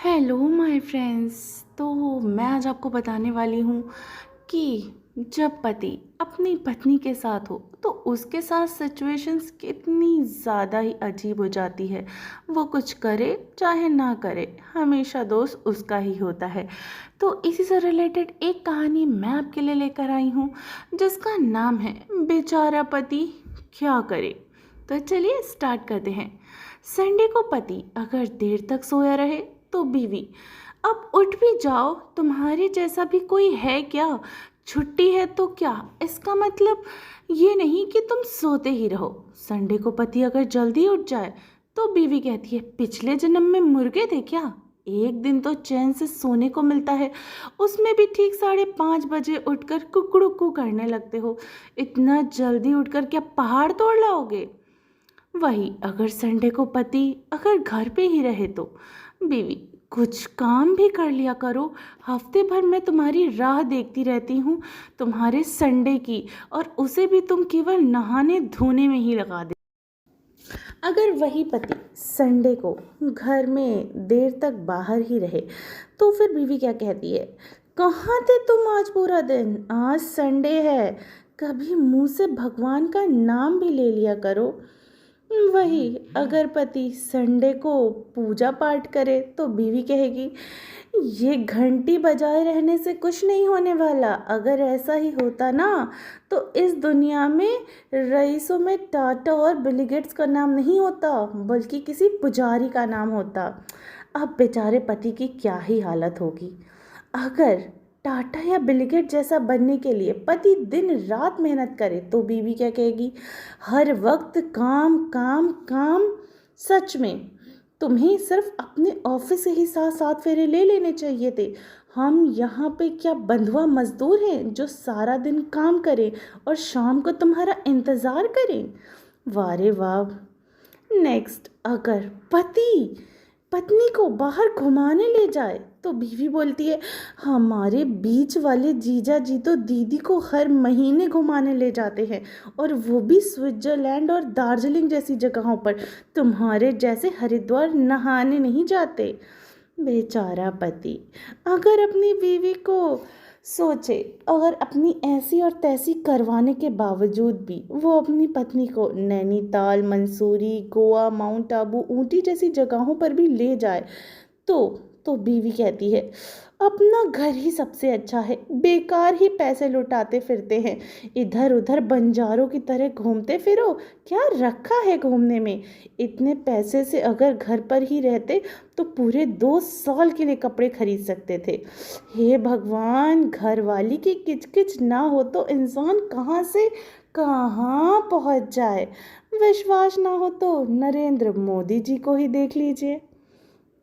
Hello my friends. तो मैं आज आपको बताने वाली हूँ कि जब पति अपनी पत्नी के साथ हो तो उसके साथ सिचुएशंस कितनी ज़्यादा ही अजीब हो जाती है। वो कुछ करे चाहे ना करे, हमेशा दोष उसका ही होता है। तो इसी से रिलेटेड एक कहानी मैं आपके लिए लेकर आई हूँ जिसका नाम है बेचारा पति क्या करे। तो चलिए स्टार्ट करते हैं। संडे को पति अगर देर तक सोया रहे तो बीवी, अब उठ भी जाओ, तुम्हारे जैसा भी कोई है क्या? छुट्टी है तो क्या? इसका मतलब ये नहीं कि तुम सोते ही रहो। संडे को पति अगर जल्दी उठ जाए तो बीवी कहती है, पिछले जन्म में मुर्गे थे क्या? एक दिन तो चैन से सोने को मिलता है, उसमें भी ठीक 5:30 बजे उठकर कुकड़ुकू करने लगते हो। इतना जल्दी उठकर क्या पहाड़ तोड़ लाओगे? वही अगर संडे को पति अगर घर पे ही रहे तो बीवी, कुछ काम भी कर लिया करो। हफ्ते भर मैं तुम्हारी राह देखती रहती हूँ तुम्हारे संडे की, और उसे भी तुम केवल नहाने धोने में ही लगा दे। अगर वही पति संडे को घर में देर तक बाहर ही रहे तो फिर बीवी क्या कहती है, कहाँ थे तुम आज पूरा दिन? आज संडे है, कभी मुंह से भगवान का नाम भी ले लिया करो। वही अगर पति संडे को पूजा पाठ करे तो बीवी कहेगी, ये घंटी बजाए रहने से कुछ नहीं होने वाला। अगर ऐसा ही होता ना तो इस दुनिया में रईसों में टाटा और बिल गेट्स का नाम नहीं होता, बल्कि किसी पुजारी का नाम होता। अब बेचारे पति की क्या ही हालत होगी। अगर टाटा या बिल गेट जैसा बनने के लिए पति दिन रात मेहनत करे तो बीवी क्या कहेगी, हर वक्त काम काम काम। सच में तुम्हें सिर्फ अपने ऑफिस से ही 7 फेरे ले लेने चाहिए थे। हम यहाँ पे क्या बंधुआ मजदूर हैं जो सारा दिन काम करें और शाम को तुम्हारा इंतज़ार करें? वाह रे वाह। नेक्स्ट, अगर पति पत्नी को बाहर घुमाने ले जाए तो बीवी बोलती है, हमारे बीच वाले जीजा जी तो दीदी को हर महीने घुमाने ले जाते हैं, और वो भी स्विट्जरलैंड और दार्जिलिंग जैसी जगहों पर। तुम्हारे जैसे हरिद्वार नहाने नहीं जाते। बेचारा पति अगर अपनी बीवी को सोचे, अगर अपनी ऐसी और तैसी करवाने के बावजूद भी वो अपनी पत्नी को नैनीताल, मंसूरी, गोवा, माउंट आबू, ऊटी जैसी जगहों पर भी ले जाए तो बीवी कहती है, अपना घर ही सबसे अच्छा है, बेकार ही पैसे लुटाते फिरते हैं, इधर उधर बंजारों की तरह घूमते फिरो, क्या रखा है घूमने में? इतने पैसे से अगर घर पर ही रहते तो पूरे 2 साल के लिए कपड़े खरीद सकते थे। हे भगवान, घरवाली की किचकिच ना हो तो इंसान कहाँ से कहाँ पहुँच जाए। विश्वास ना हो तो नरेंद्र मोदी जी को ही देख लीजिए।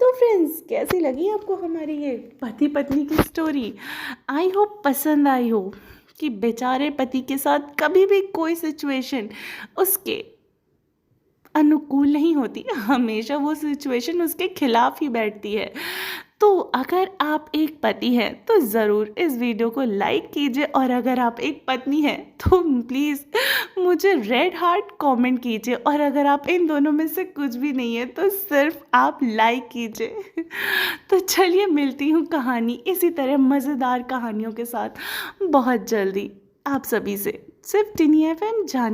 तो फ्रेंड्स, कैसी लगी आपको हमारी ये पति पत्नी की स्टोरी? आई होप पसंद आई हो कि बेचारे पति के साथ कभी भी कोई सिचुएशन उसके अनुकूल नहीं होती, हमेशा वो सिचुएशन उसके खिलाफ ही बैठती है। तो अगर आप एक पति हैं तो ज़रूर इस वीडियो को लाइक कीजिए, और अगर आप एक पत्नी हैं तो प्लीज़ मुझे रेड हार्ट कमेंट कीजिए, और अगर आप इन दोनों में से कुछ भी नहीं है तो सिर्फ आप लाइक कीजिए। तो चलिए मिलती हूँ कहानी इसी तरह मज़ेदार कहानियों के साथ बहुत जल्दी आप सभी से, सिर्फ टिनी FM जान।